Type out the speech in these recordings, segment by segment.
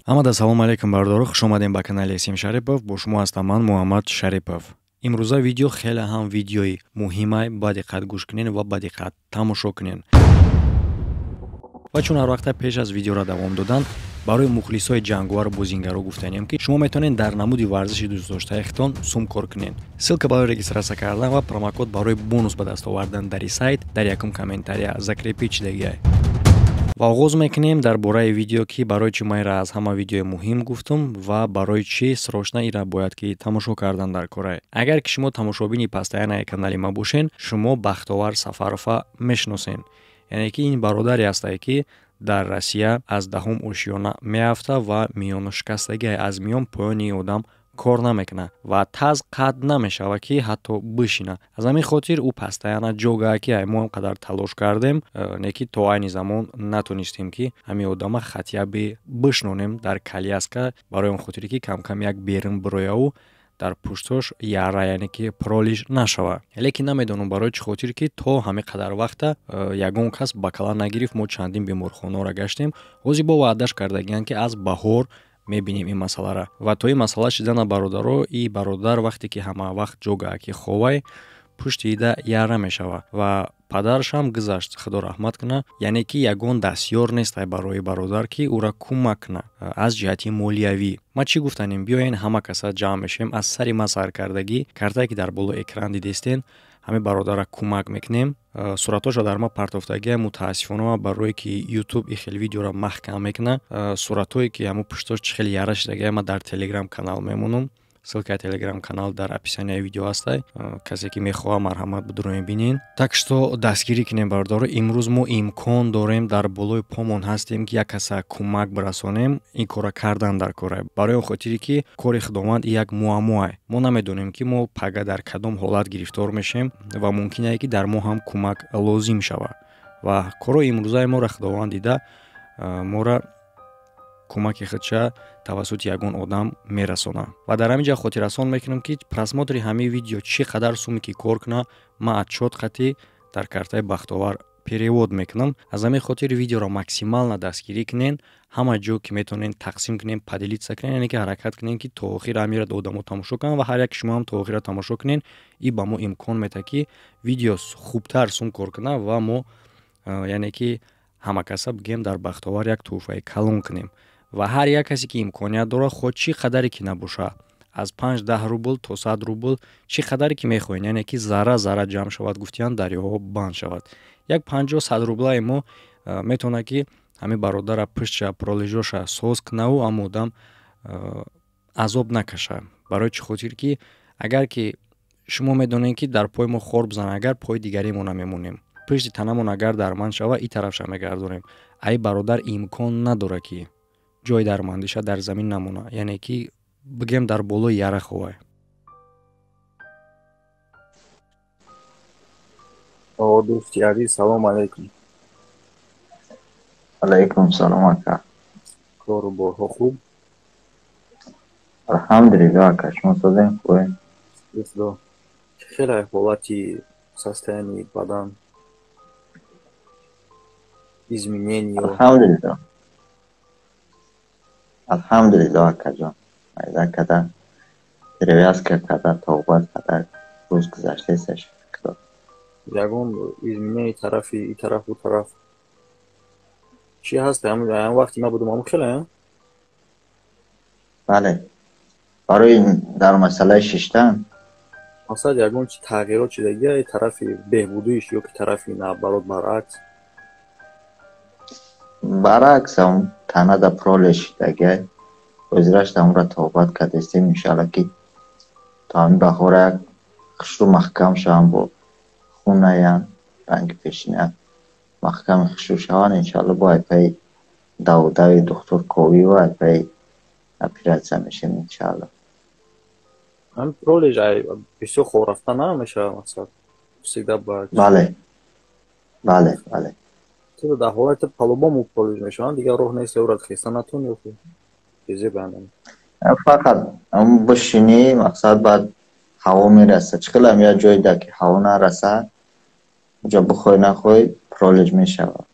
Амада салом алейкум бардору, хуш омадем ба канали Сим Шарипов. Бо шумо ҳастам ман Муҳаммад Шарипов. Имрӯза видео хеле ҳам видеои муҳимай, ба диққат гӯш кунен ва ба диққат тамошо кунен. Ва чун ҳар вақта пеш аз видеоро давом додан, барои мухлисои ҷангувару бозингару гуфтанем ки шумо метавонед дар намуди варзиши дӯстдоштаиатон сум кор кунен. Ссилка барои регистратсия кардан ва промокод барои бонус ба даст овардан дар сайт дар якум комментария закрепид шудагиай. ва оғоз мекунем дар бораи видео ки барои чӣ ман ира аз ҳама видеои муҳим гуфтум ва барои чӣ срочна ира бояд ки тамошо кардан дар корае. Агар ки шумо тамошобини постояннаи канали ма бошен, шумо Бахтовар Сафарова мешиносен. Яъне ки ин бародаре астае ки дар Россия аз даҳум ошиёна меафта ва миёну шикастагие аз миён поёни одам кор намекуна ва таз қад намешава ки ҳатто бишина. Аз ҳамин хотир ӯ постоянно ҷогае ки мо қадар талош кардем, не ки то айни замон натонистем ки ҳамин одама хатъяби бишнонем дар коляска, барои он хотире ки кам-кам як берин бирояу дар пуштош яра, яъне ки пролиж нашава. Лекин намедонам барои чӣ хотир ки то ҳамин қадар вақта ягон кас бакала нагирифт. Мо чандин беморхонаро гаштем. ҳозир бо ваъдаш кардагиянд ки аз баҳор мебинем ин масъаларо. Ва то ин масъала шидана бародаро, и бародар вақте ки ҳама вақт ҷогае ки ховай пушти ида яра мешава ва падарашам гузашт, худо раҳмат куна. Яъне ки ягон дастёр нестай барои бародар ки ӯро кӯмак куна аз ҷиҳати молиявӣ. ма чӣ гуфтанем, биёен ҳама каса ҷамъ мешем аз сари ма саркардагӣ картае ки дар боло экран дидестен, ҳамин бародарро кӯмак мекунем. суратошро дар ма партофтагия мутаассифона барое ки YouTube и хел видеоро маҳкам мекуна. суратое ки ҳамон пуштош чӣ хел яра шидагия ма дар Telegram канал мемонам. ссилкаи Telegram канал дар описанияи видео ҳастай. касе ки мехоҳа марҳамат бидурем бинен. Так что дастгирӣ кунем бародаро. имрӯз мо имкон дорем, дар болои помон ҳастем ки як каса кӯмак бирасонем. ин корро кардан дар кора. барои он хотире ки кори худованд як муаммоае. мо намедонем ки мо пага дар кадом ҳолат гирифтор мешем ва мумкине ки дар мо ҳам кӯмак лозим шава. ва кори имрӯзаи моро худованд дида моро кӯмаки худша тавассути ягон одам мерасона. ва дар ҳамин ҷо хотиррасон мекунам ки просмотри ҳамин видео чӣ қадар суме ки кор куна, ман отчёт хати дар картаи Бахтовар перевод мекунам. аз ҳамин хотир видеоро максимально дастгирӣ кунен, ҳама ҷо ки метавонен тақсим кунен, поделиться кунен, яъне ки ҳаракат кунен ки то охир ҳамиро одамо тамошо кунанд ва ҳар як шумо ҳам то охира тамошо кунен. и ба мо имкон мета ки видео хубтар сум кор куна ва мо яъне ки ҳама каса бигем дар Бахтовар як тӯҳфаи калон кунем. ва ҳар як касе ки имконият дорад, хоҳ чӣ қадаре ки набоша, аз 5-10 рубл то 100 рубл, чӣ қадаре ки мехоҳен, яъне ки зарра ҷамъ шавад, гуфтиянд дарёҳо банд шавад. як 50-100 рублаи мо метавонад ки ҳамин бародара пуштша пролежоша соз кунаву ҳам одам азоб накаша. барои чӣ хотир ки агар ки шумо медонед ки дар пои мо хор бизанад, агар пои дигаремон намемонем, пушти танамон агар дарманд шава, и тарафша мегардонем, ай бародар имкон надорад ки ҷои дармандиша дар замин намона, яъне ки бигем дар болои яра ховай. дӯсти азиз, салом алейкум. алейкум салом ака. кору борҳо хуб? алҳамдулиллаҳ ака, шумо созем хубе? бисдо. чӣ хела ҳолати состоянии бадан? изменение? алҳамдулиллаҳ. алҳамдулиллаҳ акаҷон. майда када перевязка када тобат када рӯз гузаштаест. ягон изменение тарафи и тараф у тараф чӣ ҳаст? ҳамин вақти ма будум ҳамун хеле? бале, барои дар масъалаи шиштан масад ягон чи тағйирот шидагия тарафи беҳбудииш ё ки тарафи наоборот баръакс? баръакс ҳам танада пролеш шидагия ҳозираш ҳамра тобат кадестем. иншалла ки то ҳамин баҳора як хушрӯ маҳкам шавам, бо хунаян ранги пешина маҳками хушрӯ шаванд. иншалла бо айпаи давдави духтур ковӣ ва айпаи оператсия мешем иншалла. ҳамин пролеж бисёр хоб рафта намешавад масад? всегда ба бале бале бале. то дар ҳолати по-любому пролеж мешаванд, дигар роҳ нест ё рад хеста натон ё чизе баъдан. фақат бишинӣ мақсад баъд ҳаво мераса. чӣ қилам як ҷое да ки ҳаво нараса, уҷа бихоҳӣ нахоҳӣ пролеж мешавад.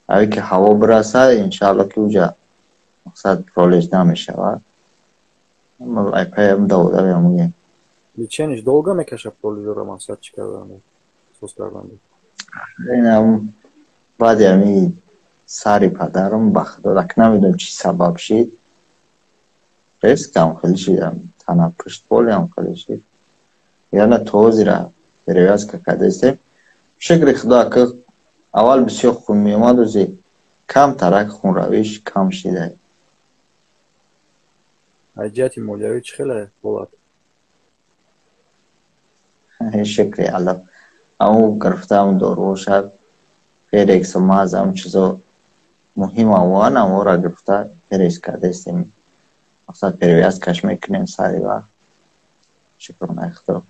аве ки ҳаво бираса, иншалло ки уҷа مقصد پرولش نمیشه و اما پیام داده بیم Ličeniš, dolgo میکشه پروژه مقصد چی کردن سوز کردن این هم بعد یعنی سری پدرم بخدا دک نمیدونم چی سبب شد ریسک هم خیلی شدم تنها پشت بولی هم خیلی شد یعنی توزی را پریواز که کدیستیم شکر خدا که اول بسیار خون میومد و زی کم ترک خون رویش کم شده حجیتی مولیوی چی خیلی بولد شکری الله او گرفته هم دارو شد پیرکس و ماز هم چیزا مهم آوان هم او را گرفته پیرکس کدیستیم مقصد پریواز کش میکنیم سری و شکرونه خدا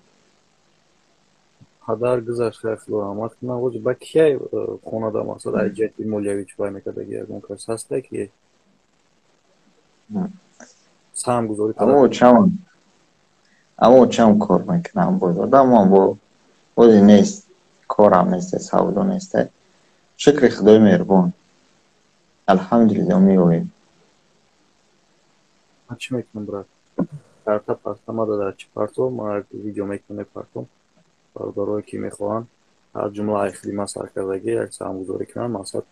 هدر گذشت خیلی رحمت کنم وجه با کیای خونه دا مقصد حجیتی مولیوی چی بای میکده اون کس هسته که سهم گذاری کرده اما چم کار میکنم بود اما با بودی نیست کارم نیست سودو نیست شکر خدای مهربان الحمدلله میگویم من چی میکنم برات карта партама дар чӣ партов ман видео мекунем партом бародарое ки мехоҳанд ҳар ҷумлаи хидмат саркардагӣ як самгузорӣ кунанд мақсад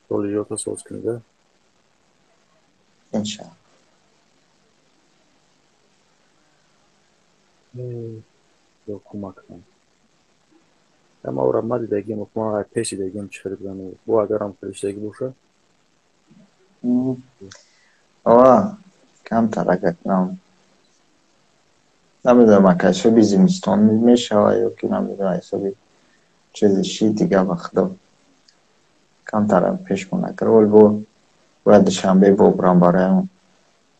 солиҷота соз кунида иншалло ё кӯмак кунам мавра дидагим ман пеши дагим чӣ хиридам бо агарам фириштагӣ боша ова кам таракат нам نمیدونم اگه حسابی زمستان میشه یا که نمیدونم حسابی چیزی دیگه وقتا کم طرف پیش مونه کرد ولی باید شنبه با برام برای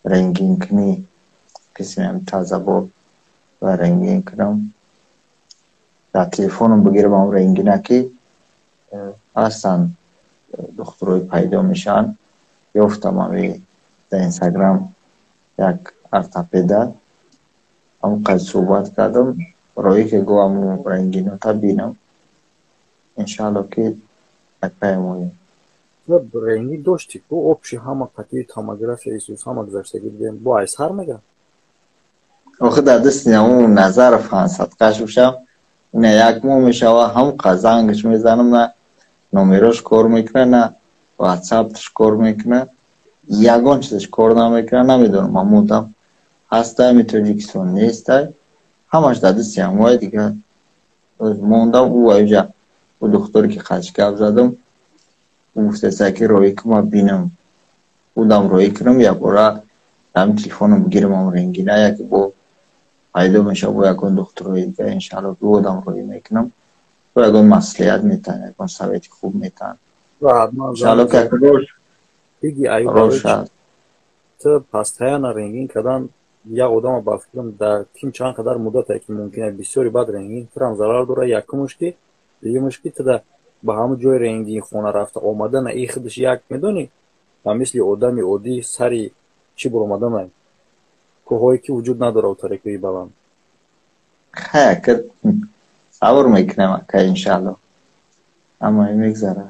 رنگین کنی قسمی هم تازه با و رنگین کنم در تلفونم بگیرم هم رنگینه که اصلا دختروی پیدا میشن یافتم همی در اینستاگرام یک ارتپیده هم قد صحبت کردم برای که گو هم رنگینو تا بینم انشاءالله که یک پیمونیم رنگی داشتی تو آبشی همه قطعی تاموگرافی ایسوس همه گذاشتگی بگیم با ایسهر میگم آخه در دست اون نظر فرانسات قشوشم نه یک مو میشه و هم قزنگش میزنم نه نومیروش کار میکنه نه واتساپش کار میکنه یگان چیزش کار نمیکنه نمیدونم ممودم هسته میتوجیکسون نیسته همش در دستی هموهای دیگه موندم او ایجا او دختری که خشکب زدم او گفته که روی که ما بینم او دم روی کنم یا برا دم تلفونم بگیرم هم رنگینه یکی با پیدا میشه با یکون دختروی دیگه انشاءالله دو دم روی میکنم و یکون مسئولیت میتن یکون سویت خوب میتن انشاءالله که روش هست تو پستهایان رنگین کدن یا آدم با فکرم در تیم چند قدر مدت که ممکنه بسیاری بعد رنگین فرام ضرر داره یک مشکی دیگه مشکی تو با همون جای رنگین خونه رفته آمدن ای خودش یک میدونی و مثل آدمی عادی سری چی بر آمدن کوهایی که وجود نداره و تاریکی بلند خیلی که صبر میکنم که انشاءالله اما این میگذره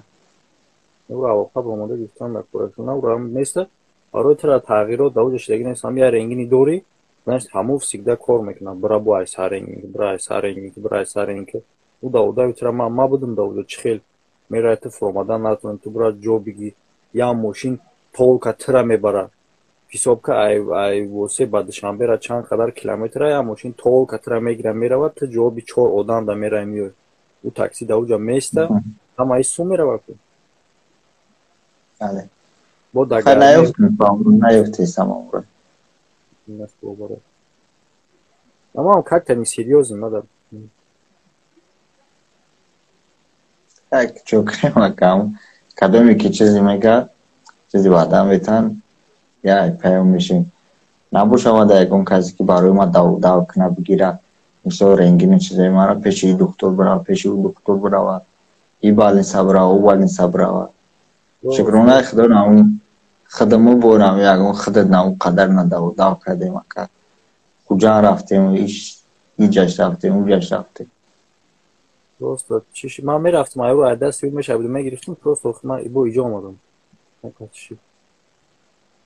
او را واقعا با آمده گفتن در کورشون او را نیسته آره تر تغییرات داوجش دیگه نیست هم یه رنگینی دوری داشت همو سیگده کار میکنم برای با ایس رنگین برای ایس رنگین او داودا تر ما بودم داودا چخیل میره تو فرمادن نتونم تو برای جو بگی یا ماشین طول که تر میبره حساب که ای واسه بعد شنبه را چند قدر کیلومتر یا ماشین طول که تر میگیره میره و تو جو بی 4 آدم دا میره میاد او تاکسی داوجا میسته هم ای سو میره وقت بله با خیلی نیفتیم سمام رو اما هم как-то не серьезно надо یک چوکری مکم کدومی که چیزی میگه چیزی بعدا میتن یا پیام میشیم نباشه ما در یکون کسی که برای ما داو کنه بگیره مثلا رنگین چیزی ما را پیش ای دکتر برا پیش او دکتر برا ای بالین صبره او بالین صبره شکرونه خدا نمون خدمو بورم یکون خدا نمون قدر نداو کردیم که کجا رفتیم ایجاش رفتیم اونجاش رفتیم просто چیش من میرفتم ایو رو دست میشه بود میگرفتم просто من با ایجا اومدم چی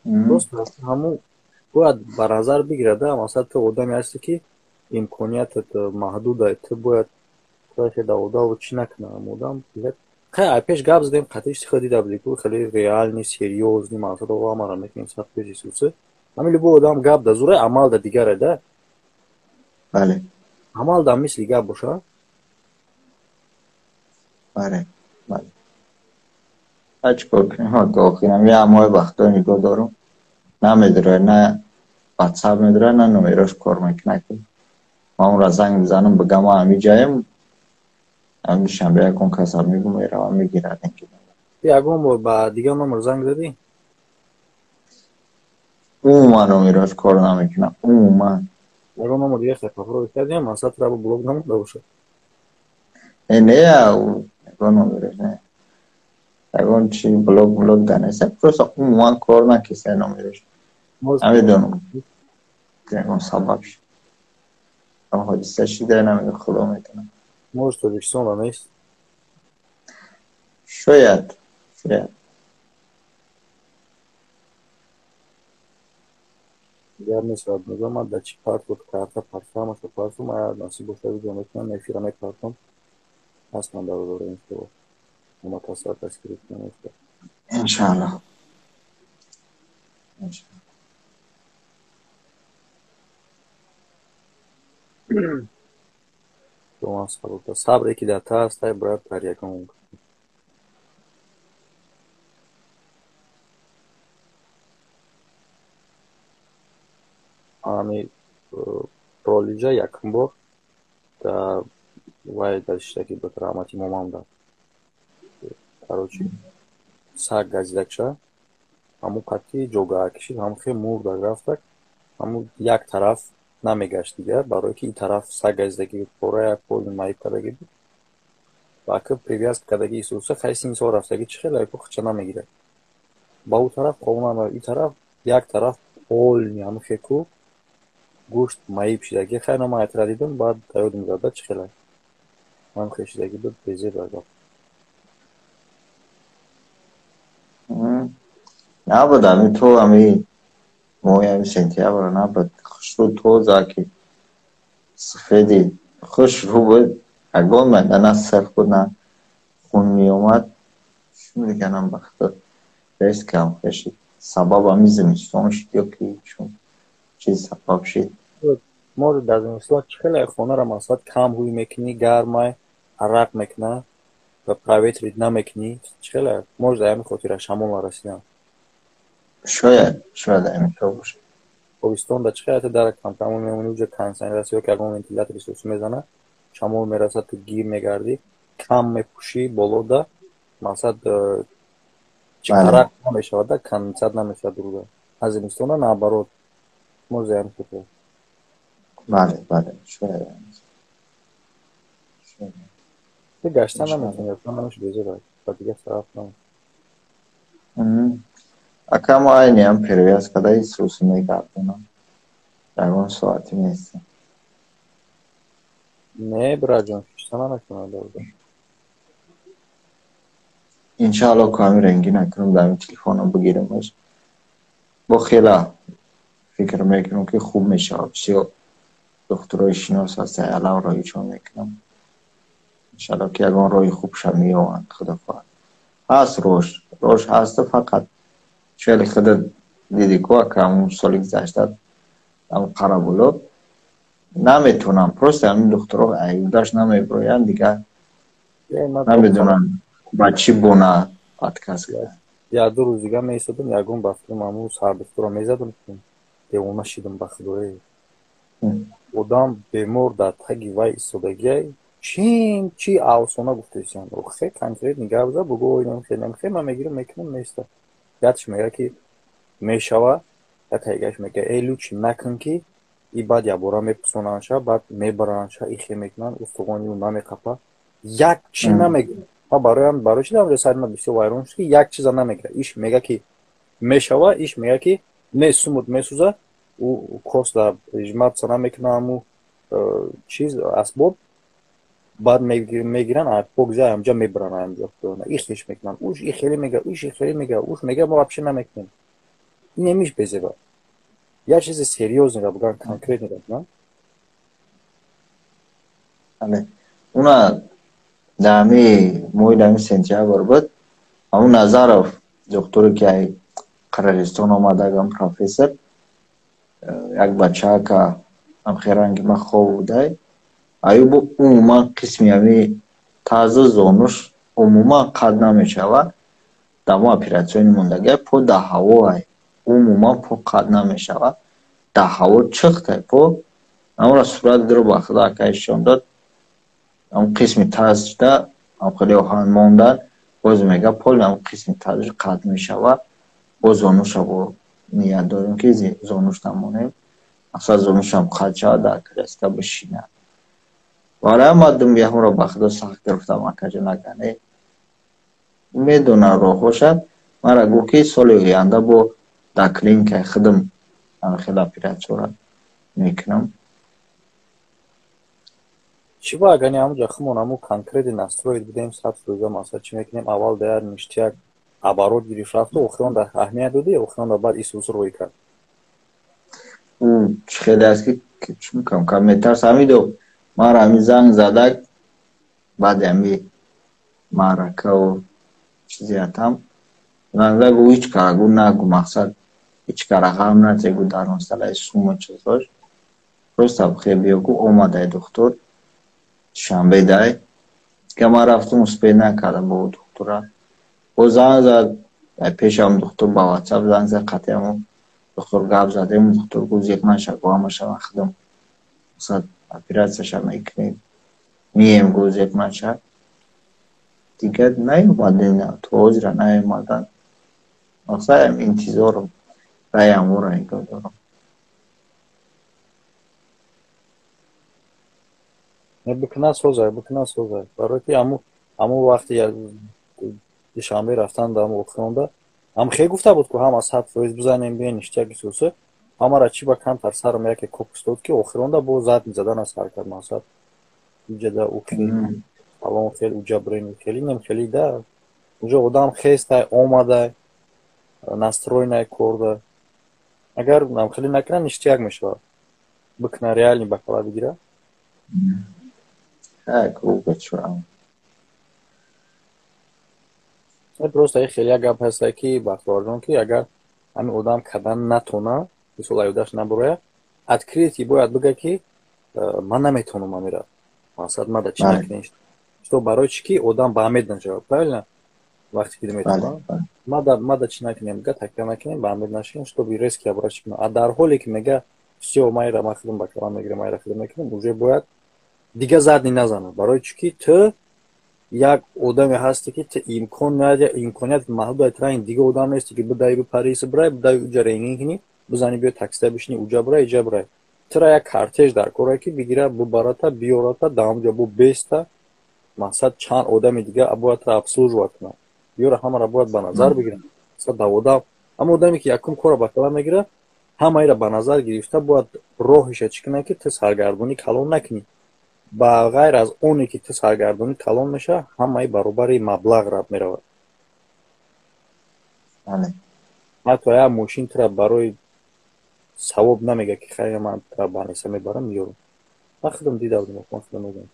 просто ҳамун бояд ба назар бигирад масалан ту одаме ҳасте ки имкониятат маҳдуда ту бояд да одаму чӣ накунад одам хай пеш гап задем қатиш тиха дида будику хеле реальни серьёзни масъала ҳамаро мекунем сад пеши сусе ҳамин любой одам гап да зуре амал да дигаре да бале амал да мисли гап боша бале бале чикор кунем охирам я ҳамаи вақтҳо нигоҳ дорам намедире на ватсап медире на номерош кор мекунад ки ман онро занг бизанам бигам ҳамин ҷаем ҳамин шанбе ягон касам мегӯ меравам мегирад ягон бор ба дигар номер занг задӣ умуман номерош кор намекунад умуман ягон номер дига хепафро кардем масатра бо блог намуда бошад не ягон номерош не ягон чи блог данеса просто умуман кор накиса номерош намедонам ягон сабаб шуд ҳодиса шуда намедонам худо метавонад может Tojikistonda нест шояд гап нест ман да чӣ парт буд карта партамаша парту ман насиб боша видео мекунам эфира мепартам ҳастман дарозора иншалло мутасар дастгирӣ кунам иншаллоҳ сабре ки дар таст бояд дар ягон ами пролиҷа якум бор дар вай дашта ки ба раҳмати момам да карочи саг газидакша ҳамун қатъи ҷогаҳа кишид ҳамун хел мурда рафтак ҳамун як тараф намегашт дигар барое ки ин тараф саг газидаги пора як поли маиб кардаги буд баъка привязка кардаги исуса хайси инсон рафтаги чӣ хел яко хича намегирад ба он тараф қонунан ин тараф як тараф полни ҳамун хеку гӯшт маиб шидаги хай на ман айтра дидам баъд даёдим зада чӣ хела ҳамун хел шидаги буд безеб гап набуд ами то ами моҳи ами сентябр набуд хушрӯ тоза ки сафеди хушрӯ буд ягон майда на сирх буд на хун меомад чӣ мегӯям бахта рискам хешид сабаб ами зимистон шуд ё ки чун чиз сабаб шид может дар зимистон чӣ хела хонаро масалан кам ҳуй мекунӣ гармай арақ мекунад ва проветрид намекунӣ чӣ хела может дар ҳамин хотира шамолро расидан шояд аминтор бошад тобистонда чӣ хела дар камкамон мемонӣ уҷа кондитсионер ё ки ягон вентилятори сӯсӣ мезана шамол мерасад ту гир мегардӣ кам мепӯшӣ болода масалан арақ намешавад кондитсионер намешавад рӯда аз зимистона наоборот может дар ҳамин хотира бале шояд гаштан намешавад безебад ба дигар тараф намешавад акам айниам перевязкадаи сӯсӣ мегардонам ягон соати нест не бираҷон хишта намекунад иншаллоҳ ками рангӣ накунам дар ин телефонам бигирамаш бо хела фикр мекунам ки хуб мешавад чиё духтурои шинос ҳастаи алав роҳиҷон мекунам иншаллоҳ ки ягон роҳи хубша меёванд худо хоҳад ҳаст рош ҳаста фақат чӯли худат диди ку акам соли гузашта ам қарабуло наметавонам просто ҳамин духтуро аюдаш намеброянд дигар намедонам ба чӣ бона подкаст кардам як ду рӯз дига меистодам ягон ба филм ҳамун сардухтуро мезадам девона шидам ба худои одам бемор дар таги вай истодагиай чӣ афсона гуфтаисанд охе конкретни гап зад бугӯ хеле ман мегирам мекунам неста ятш мега ки мешава ятайгаш мега лучи накун ки и баъд ябора мепусонанша баъд мебаранша ихе мекунан устуғони ӯ намекапа як чӣ намегӯяд ма барои чӣ дар сари ма бисёр вайрон шуд ки як чиза намегӯяд иш мега ки мешава иш мега ки месумуд месӯза ӯ коста жматса намекуна ҳамун чиз асбоб баъд мегиран погза ҳамҷа мебаран ҳамҷа ихеш мекунан уш ихеле мега уш ихеле мега уш мега мо вообще намекунем немиш безеба. Я чизи серьёзнega буган конкретнega буган. Али. Уна дами мои дами сентябр буд. Аму Назаров доктори ки ай Қирғизистон омадагам профессор. Як бачака амхеранги ма хоб будай. Аюбу умуман қисми ами таза зонуш умуман қад намешава. Дамо оператсиони мондаги по да ҳаво ай. Умуман по қад намешава. Да ҳаво чиқтай по. Амура сурат диро ба худа акаишон дод. Ам қисми тазда ам хеле оҳан мондан. Боз мега пол ам қисми тазда қад мешава. Боз зонуша бо ният дорем ки зонуш намонем. Асла зонушам қад шава да креста бишина. Вара маддум яҳмура ба худа сахт гирифтам акаҷа нагане. Медона роҳошад. Мара гуфт ки соли оянда бо да клиникаи худам хеле оператсияро мекунам. Чӣ ба агани ҳамуҷа хумон ҳаму конкретни настроид будем сабз рӯза масъала чӣ мекунем аввал даяр ништияк оборот гирифт рафту охирон да аҳамият доди охирон да баъд исӯз рӯй кард. Чӣ хеле аст ки чӣ мекунам ка метарсам ҳамидо мара ҳами занг задак баъди ҳами маъракаву чизиятам занг зад гӯ ҳеҷ кара гӯ нагӯ мақсад ҳеҷ кара ғам назе гӯ дар масъалаи суму чизош просто бихел биё гӯ омадай духтур шанбе дай дига ман рафтум успеҳ накардам бо духтура бо занг зад пешам духтур ба ватсап занг зад қатъи ҳамон духтур гап задем духтур гӯ зиқ наша гӯ ҳамаша вақтидам мақсад оператсияша мекунем мием гӯ зиқ наша дига наёмадем то ҳозира наёмадан мақсадам интизорум раям вора нигоҳ дорам. бикна созай барои ки ҳамун вақти душанбе рафтан дар охиронда ҳам хел гуфта буд ки ҳама 100% бизанем биен ништияк исӯса ҳамара чӣ ба камтар сарам яке копус дод ки охиронда бо зад мезадана сар кард мақсад иҷада укли алон хел уҷабрен хели нем хели да уҷа одам хестай омадай настройнай корда агар нам хели накна ништияк мешавад бикна реални бакала бигира просто хеле як гап ҳаста ки бахтиёрҷон ки агар ҳамин одам кадан натона мисол аюдаш набурая открытий бояд бига ки ман наметонам амира мақсад мада чӣ накунем что барои чӣ ки одам ба амед наҷавад правильно вақте ки наметонам мада чӣ накунем бига такя накунем ба амед нашавем чтобы риски абра чӣ кунам а дар ҳоле ки мега всё майра ма худам ба калам мегирам майра худам мекунам уже бояд дига задни назанад барои чӣ ки ту як одаме ҳасте ки ту имконият маҳдуд траин дига одам нести ки бидай бипариси брай бидай уҷа ренгин кини бизани биё таксида бишини уҷа брай иҷа брай тура як картеж дар корае ки бигира бубарата биёрата даҳамҷа бу беста мақсад чанд одами дига бояд тура обслуживат кунад биёра ҳамара бояд ба назар бигирам мақсад ба одам ҳама одаме ки якум кора ба калон мегира ҳамаира ба назар гирифта бояд роҳиша чӣ кунад ки ту саргардонӣ калон накунӣ ба ғайр аз оне ки ту саргардонӣ калон меша ҳамаи баробари маблағ рад меравад ҳатто як мошин тура барои савоб намега ки хайр ман тура банеса мебарам миёрам ман худам дида будам ман худам медонам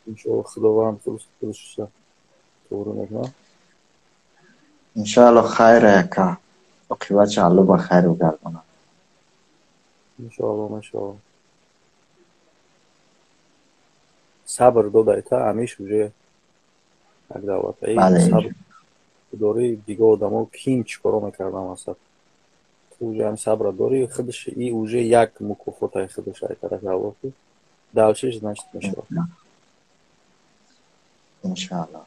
иншоалло худованд худуша тоғрӣ мекунад иншоалло хайра яка оқибатшо алло ба хайр бигардонад иншоалло сабр додай та ҳамиш уже як давлатаи сабр дори дига одамо ким чикоро мекардам асад ту уже ҳам сабра дори худаш и уже як мукофотаи худаш ай тарафи алло ки далчиш значит мешавад иншоалло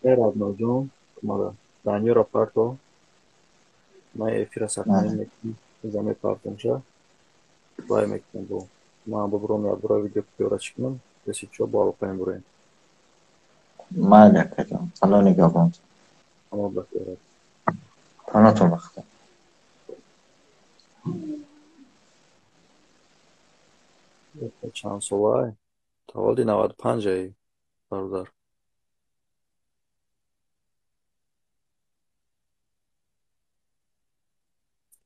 Adnajon, Daniel Raparto, mai efira saknayım ki zame partonca. Vay mektubu bu. Ma bu buram ya bura video kuyora çıkmam. Desi çok bağlı payım buraya. mayli akajon, saloniga boramiz. Ama bak evet. Qanot vaqti. Chans olay. Tavaldi 95 barudar.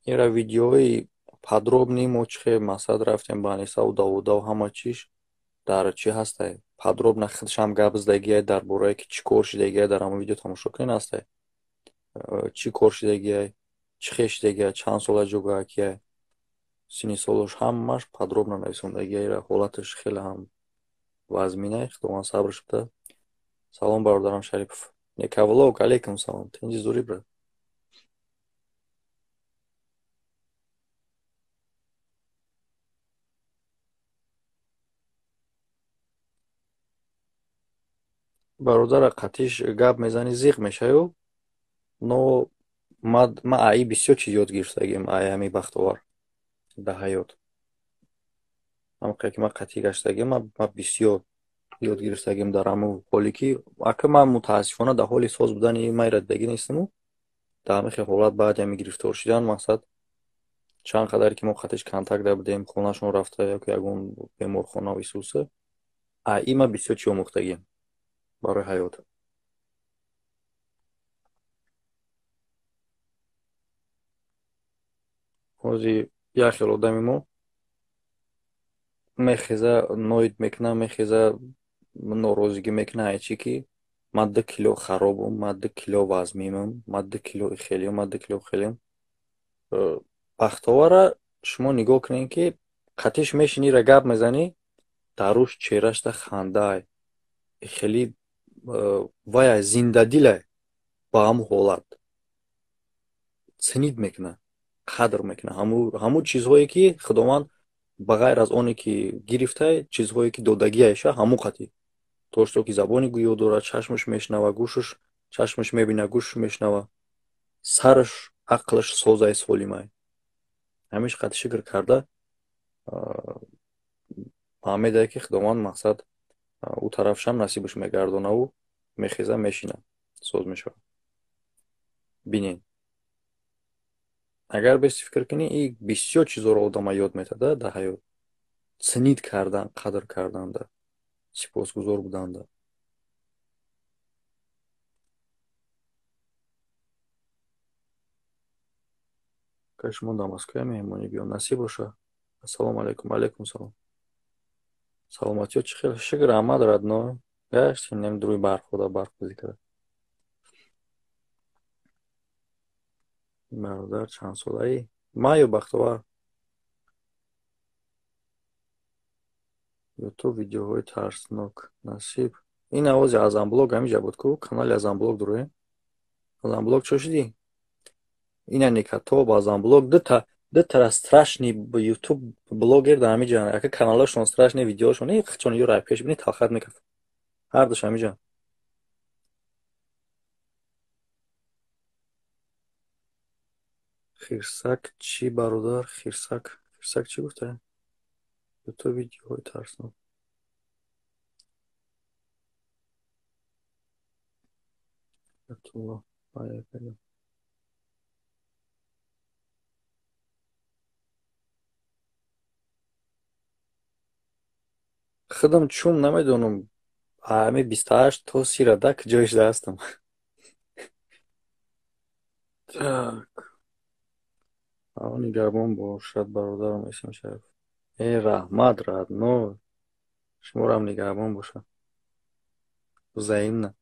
Ира видеои подробни мо чихе масад рафтем ба Анисаву Давудову ҳама чиш дар чӣ ҳастай? Подробна худшам гап задагиай дар бораи ки чӣ кор шидагиай дар ҳамон видео тамошо кунед ҳастай? Чӣ кор шидагиай? Чӣ хел шидагиай? Чанд сола ҷугаакиай? Синни солаш ҳамаш подробно нависондагиай. Ира ҳолаташ хеле ҳам вазминай. Худованд сабрш бида. Салом бародарам Шарипов. Некавлог, алейкум салом. Тинҷи зури брат. Бародара қатиш гап мезани зиқ мешаю, но ма аи бисёр чиз ёд гирифтагим аи ҳами бахтовар да ҳаёт. Ҳамақе ки ма қатъӣ гаштагим, ма бисёр ёд гирифтагим дар ҳамун ҳоле ки ака ман мутаассифона дар ҳоли соз будани майра дидагӣ нестаму, дар ҳамин хел ҳолат баъди ҳами гирифтор шудан мақсад чанд қадар ки мо қатиш контакт будем, хонашон рафта ёки ягон беморхона исӯса, аи ма бисёр чиз омӯхтагим барои ҳаёт. ҳози як хел одами мо мехеза ноид мекуна, мехеза норозигӣ мекуна айчи ки ман 2 кило харобам, ман 2 кило вазмимам, ман 2 кило ихелиям, ман 2 кило ихелиям. бахтовара шумо нигоҳ кунед ки қатиш мешини ира гап мезанӣ, дар рӯш чеҳрашда хандай, хеле вая зиндадилай ба ҳамун ҳолат. цинид мекуна, қадр мекуна ҳамун чизҳое ки худованд ба ғайр аз оне ки гирифтай, чизҳое ки додагиаша ҳамун қатӣ. То ки забони гӯё дорад, чашмаш мешнава, гӯшаш чашмаш мебина, гӯшаш мешнава, сараш ақлаш созай солимай. ҳамеш қатӣ шукр карда фаҳмеда ки худованд мақсад ӯ тарафшам насибаш мегардонаву мехеза мешина, соз мешава. бинен. Агар бести фикр кунӣ, ин бисёр чизҳоро одама ёд метада дар ҳаёт. цинид кардан, қадр карданда, сипосгузор буданда. Ка шумо дар Москва меҳмонӣ биём, насиб боша. Ассалому алайкум. Алайкум салом. Саломатиёт чӣ хел? Шукр, Аҳмад родной. Гаштем немидуруи бархода бархозӣ кард. Бародар чанд солаи? Ман ё бахтовар? ютуб видеоҳои тарснок. Насиб. Ин овози Азамблог ҳамиҷа буд ку? Канали Азамблог дурем? Азамблог чӣ шуди? Ина Никатоб, Азамблог, ду та страшни ютуб блогер дар ҳамиҷа. Ака каналашон страшни видеошон, чон ё райпеш бини талхат мекард. Ҳардуш ҳамиҷа. Хирсак чӣ бародар? Хирсак чӣ гуфта? ютуб видеоҳои тарснок. худам чум намедонам ҳами 28 то 30 куҷо ишда ҳастам. Так. Нигарбон бошад бародарам Исм Шариф. Раҳмат родной. Шуморам нигарбон бошад. Взаимно.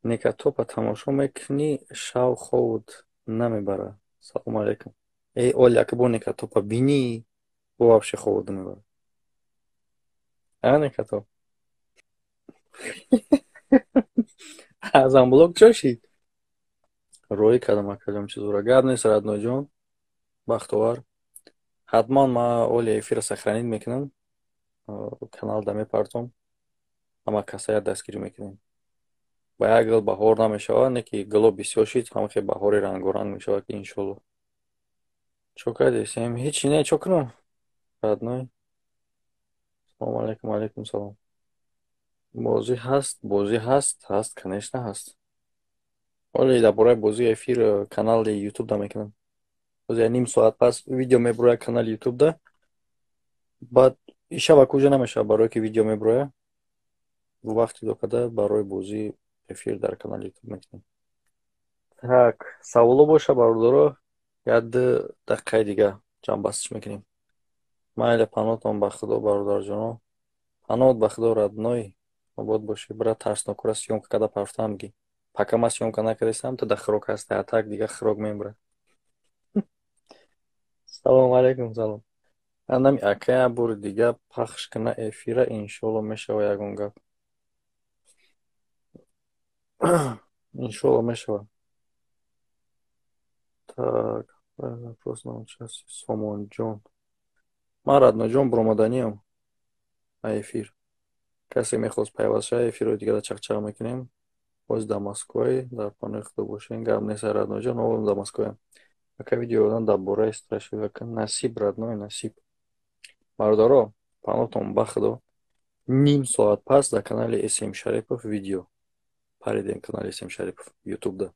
Некатопа тамошо мекунӣ, шавқ ховуд намебарад. Салому алайкум. Оли ака бо некатопа бинӣ, бо вообще ховуд намебарад. Некатоп. Азамблог чо шид? роҳӣ кардам акаҷон чизура. Гап нест роднойҷон. Бахтовар. ҳатман ман оли эфира сохранид мекунам. Каналда мепартом. ҳама касая дастгирӣ мекунем. Ба як гил баҳор намешавад, не ки гило бисёр шид, ҳама хел баҳори рангоранг мешавад ки иншолло. Чока десем. Ҳечи не чокну. Родной. Салом алейкум, алейкум салом. Бозӣ ҳаст, ҳаст, конечно ҳаст. Оле дар бораи бозии эфир канали YouTube да мекунам. Ҳозир ним соат пас видео мебуроя канали YouTube да. Баъд ишава куҷа намешава барое ки видео мебуроя. Вақти докада барои бозии эфир дар канали YouTube мекунам. Так, саволо боша бародаро. 1 дақиқаи дига ҷамъбастиш мекунем. Майли панотон ба худо бародарҷоно. Панот ба худо родной. Обод бошӣ. Брат тарснокура съёмка када пафтам ги. Пока ма съёмка накардесам, то да хирок ҳастай. А так дига хирок мебурад. Салом алейкум, салом. Анами акая бури дига пахш кина эфира иншоалло мешава ягон гап. Иншоалло мешава. Так, вопрос на участие. Сомонҷон. Ман Радноҷон буромаданиям. Эфир. Касе мехост пайваст шава эфирҳои дигара чақчақ мекунем. Боз дар Москваи дар паноҳи худо бошем. Гап нест Радноҷон, овом дар Москваям. Ака видео одан дар бораи страшилака насиб Радной насиб. Бародаро, панотон ба худо. Ним соат пас дар канали SM Шарипов видео. Паридем канали SM Шарипов YouTube да.